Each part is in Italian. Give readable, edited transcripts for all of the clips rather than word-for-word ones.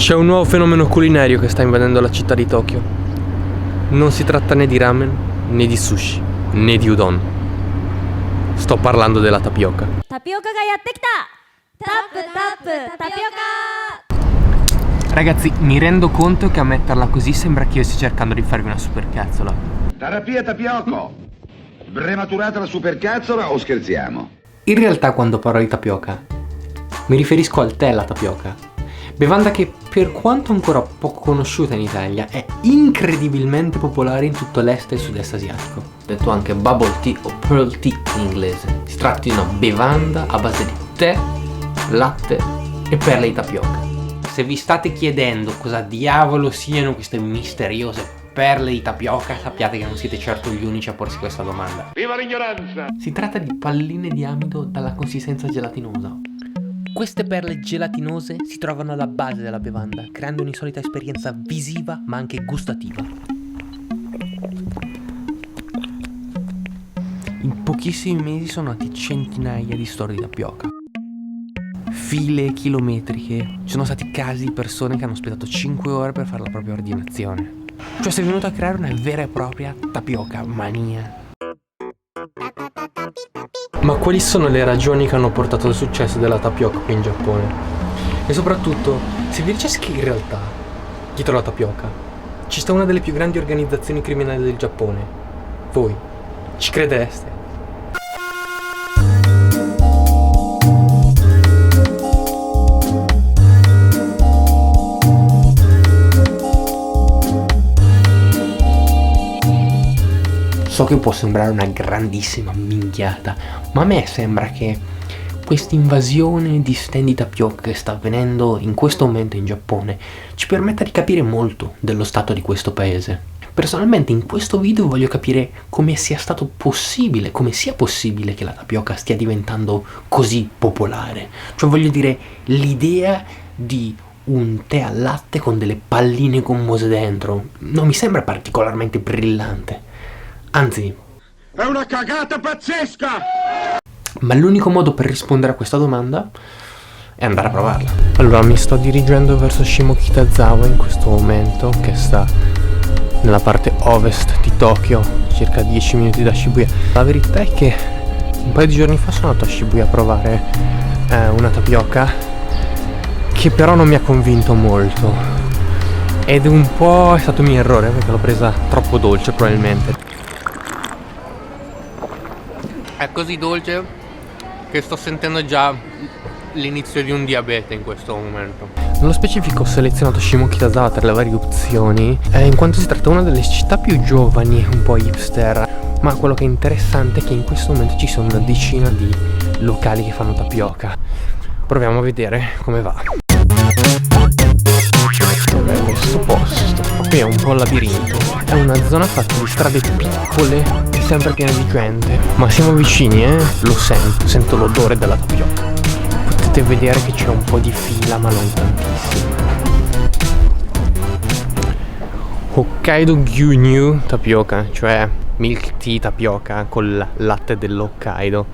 C'è un nuovo fenomeno culinario che sta invadendo la città di Tokyo. Non si tratta né di ramen, né di sushi, né di udon. Sto parlando della tapioca. Tapioca ga yattekita! Tap tapioca! Ragazzi, mi rendo conto che a metterla così sembra che io stia cercando di farvi una supercazzola. Terapia tapioco! Prematurata la supercazzola o scherziamo? In realtà quando parlo di tapioca mi riferisco al tè alla tapioca. Bevanda che, per quanto ancora poco conosciuta in Italia, è incredibilmente popolare in tutto l'est e il sud-est asiatico. Detto anche bubble tea o pearl tea in inglese. Si tratta di una bevanda a base di tè, latte e perle di tapioca. Se vi state chiedendo cosa diavolo siano queste misteriose perle di tapioca, sappiate che non siete certo gli unici a porsi questa domanda. Viva l'ignoranza! Si tratta di palline di amido dalla consistenza gelatinosa. Queste perle gelatinose si trovano alla base della bevanda, creando un'insolita esperienza visiva ma anche gustativa. In pochissimi mesi sono nati centinaia di store di tapioca. File chilometriche. Ci sono stati casi di persone che hanno aspettato 5 ore per fare la propria ordinazione. Cioè si è venuto a creare una vera e propria tapioca mania. Ma quali sono le ragioni che hanno portato al successo della tapioca qui in Giappone? E soprattutto, se vi dicessi che in realtà, dietro la tapioca, ci sta una delle più grandi organizzazioni criminali del Giappone, voi ci credereste? So che può sembrare una grandissima minchiata, ma a me sembra che questa invasione di stand di tapioca che sta avvenendo in questo momento in Giappone ci permetta di capire molto dello stato di questo paese. Personalmente in questo video voglio capire come sia stato possibile, come sia possibile che la tapioca stia diventando così popolare. Cioè voglio dire, l'idea di un tè al latte con delle palline gommose dentro non mi sembra particolarmente brillante. Anzi, È una cagata pazzesca! ma l'unico modo per rispondere a questa domanda è andare a provarla. Allora, mi sto dirigendo verso Shimokitazawa in questo momento, che sta nella parte ovest di Tokyo, circa 10 minuti da Shibuya. La verità è che un paio di giorni fa sono andato a Shibuya a provare una tapioca che però non mi ha convinto molto. Ed un po' è stato il mio errore, perché l'ho presa troppo dolce probabilmente. È così dolce che sto sentendo già l'inizio di un diabete in questo momento. Nello specifico ho selezionato Shimokitazawa tra le varie opzioni in quanto si tratta di una delle città più giovani, un po' hipster. Ma quello che è interessante è che in questo momento ci sono una decina di locali che fanno tapioca. Proviamo a vedere come va. Questo posto qui è un po' un labirinto. È una zona fatta di strade piccole e sempre piene di gente. Ma siamo vicini, lo sento l'odore della tapioca. Potete vedere che c'è un po' di fila, ma non tantissimo. Hokkaido Gyunyu tapioca, cioè milk tea tapioca col latte dell'Hokkaido.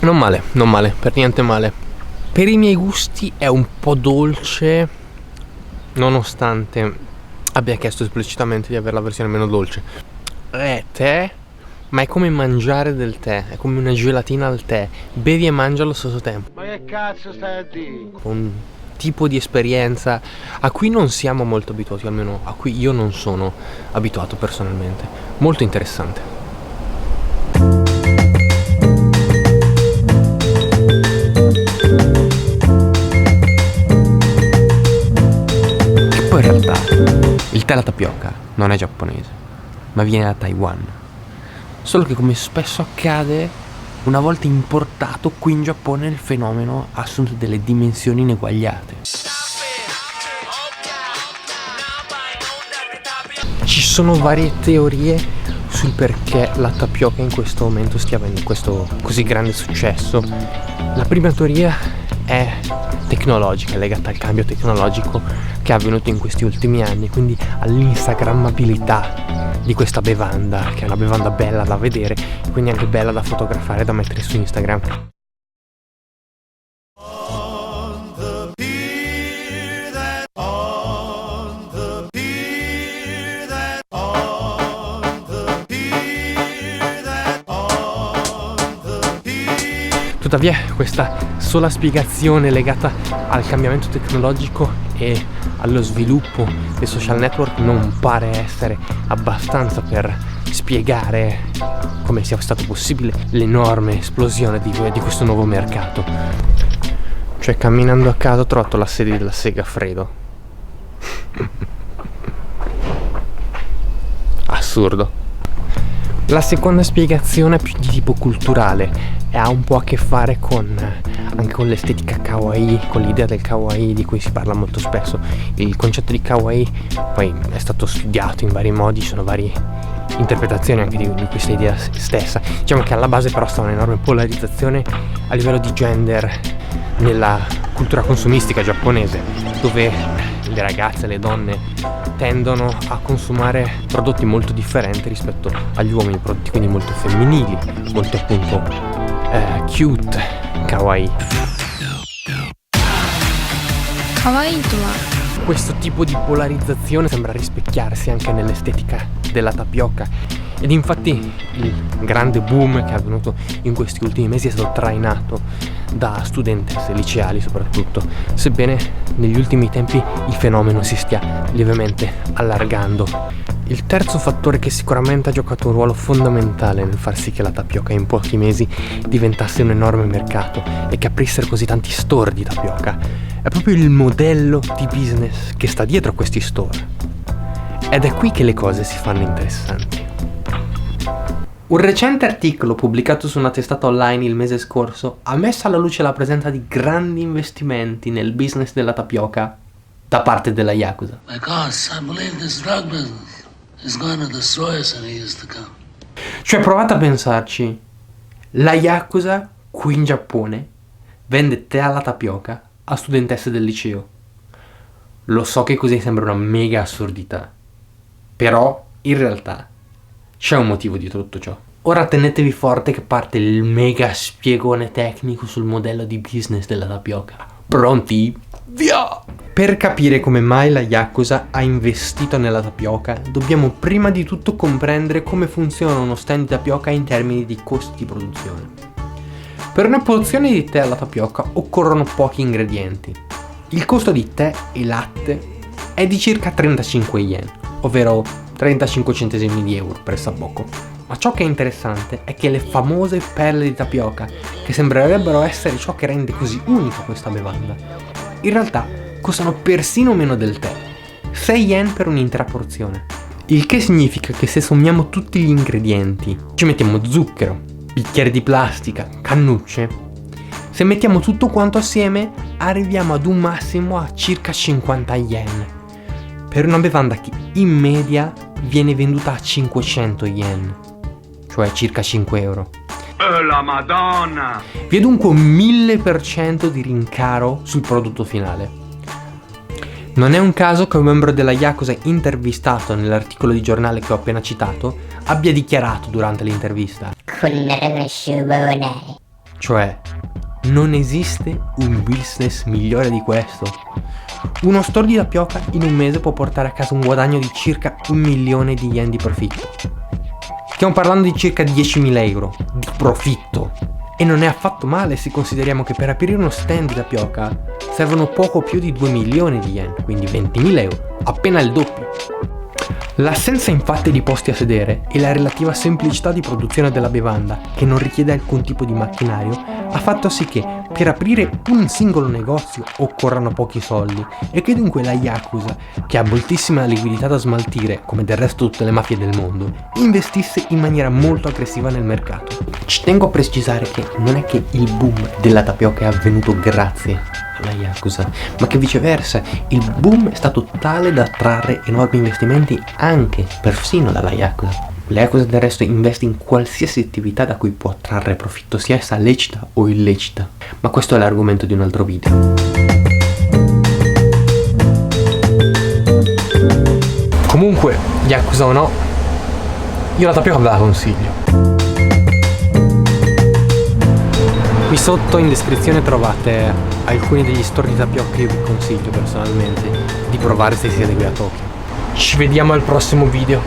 Non male, per niente male. Per i miei gusti è un po' dolce, nonostante abbia chiesto esplicitamente di avere la versione meno dolce. È tè, ma è come mangiare del tè, è come una gelatina al tè. Bevi e mangi allo stesso tempo. Ma che cazzo stai a dire? Un tipo di esperienza a cui non siamo molto abituati, almeno a cui io non sono abituato personalmente. Molto interessante. In realtà il tè alla tapioca non è giapponese, ma viene da Taiwan. Solo che, come spesso accade, una volta importato qui in Giappone il fenomeno ha assunto delle dimensioni ineguagliate. Ci sono varie teorie sul perché la tapioca in questo momento stia avendo questo così grande successo. La prima teoria è tecnologica, legata al cambio tecnologico che è avvenuto in questi ultimi anni, quindi all'instagrammabilità di questa bevanda, che è una bevanda bella da vedere, quindi anche bella da fotografare, da mettere su Instagram. Tuttavia questa sola spiegazione legata al cambiamento tecnologico e allo sviluppo dei social network non pare essere abbastanza per spiegare come sia stato possibile l'enorme esplosione di questo nuovo mercato. Cioè, camminando a caso ho trovato la sede della Segafredo. Assurdo. La seconda spiegazione è più di tipo culturale e ha un po' a che fare anche con l'estetica kawaii, con l'idea del kawaii di cui si parla molto spesso. Il concetto di kawaii poi è stato studiato in vari modi, ci sono varie interpretazioni anche di questa idea stessa. Diciamo che alla base però sta un'enorme polarizzazione a livello di gender nella cultura consumistica giapponese, dove le ragazze e le donne tendono a consumare prodotti molto differenti rispetto agli uomini, prodotti quindi molto femminili, molto appunto cute, kawaii. Kawaii to wa Questo tipo di polarizzazione sembra rispecchiarsi anche nell'estetica della tapioca, ed infatti il grande boom che è avvenuto in questi ultimi mesi è stato trainato da studentesse liceali soprattutto, sebbene negli ultimi tempi il fenomeno si stia lievemente allargando. Il terzo fattore che sicuramente ha giocato un ruolo fondamentale nel far sì che la tapioca in pochi mesi diventasse un enorme mercato e che aprissero così tanti store di tapioca è proprio il modello di business che sta dietro a questi store. Ed è qui che le cose si fanno interessanti. Un recente articolo pubblicato su una testata online il mese scorso ha messo alla luce la presenza di grandi investimenti nel business della tapioca da parte della Yakuza. Because I believe this drug business is going to destroy us in the years to come. Cioè, provate a pensarci, la Yakuza qui in Giappone vende tè alla tapioca a studentesse del liceo. Lo so che così sembra una mega assurdità, però in realtà c'è un motivo dietro tutto ciò. Ora tenetevi forte che parte il mega spiegone tecnico sul modello di business della tapioca. Pronti? Via! Per capire come mai la Yakuza ha investito nella tapioca, dobbiamo prima di tutto comprendere come funziona uno stand di tapioca in termini di costi di produzione. Per una porzione di tè alla tapioca occorrono pochi ingredienti. Il costo di tè e latte è di circa 35 yen, ovvero 35 centesimi di euro, pressappoco. Ma ciò che è interessante è che le famose perle di tapioca, che sembrerebbero essere ciò che rende così unica questa bevanda, in realtà costano persino meno del tè, 6 yen per un'intera porzione. Il che significa che se sommiamo tutti gli ingredienti, ci mettiamo zucchero, bicchieri di plastica, cannucce, se mettiamo tutto quanto assieme arriviamo ad un massimo a circa 50 yen, per una bevanda che in media viene venduta a 500 yen, cioè circa 5 euro. La Madonna! Vi è dunque un 1000% di rincaro sul prodotto finale. Non è un caso che un membro della Yakuza intervistato nell'articolo di giornale che ho appena citato abbia dichiarato durante l'intervista, cioè, non esiste un business migliore di questo. Uno store di tapioca in un mese può portare a casa un guadagno di circa 1 milione di yen di profitto. Stiamo parlando di circa 10.000 euro di profitto. E non è affatto male se consideriamo che per aprire uno stand di tapioca servono poco più di 2 milioni di yen, quindi 20.000 euro, appena il doppio. L'assenza infatti di posti a sedere e la relativa semplicità di produzione della bevanda, che non richiede alcun tipo di macchinario, ha fatto sì che per aprire un singolo negozio occorrano pochi soldi e che dunque la Yakuza, che ha moltissima liquidità da smaltire, come del resto tutte le mafie del mondo, investisse in maniera molto aggressiva nel mercato. Ci tengo a precisare che non è che il boom della tapioca è avvenuto grazie alla Yakuza, ma che viceversa il boom è stato tale da attrarre enormi investimenti anche persino dalla Yakuza. La Yakuza del resto investe in qualsiasi attività da cui può trarre profitto, sia essa lecita o illecita, ma questo è l'argomento di un altro video. Comunque, Yakuza o no, Io la tapioca ve la consiglio. Qui sotto in descrizione trovate alcuni degli store di tapioca che io vi consiglio personalmente di provare se siete qui a Tokyo. Ci vediamo al prossimo video.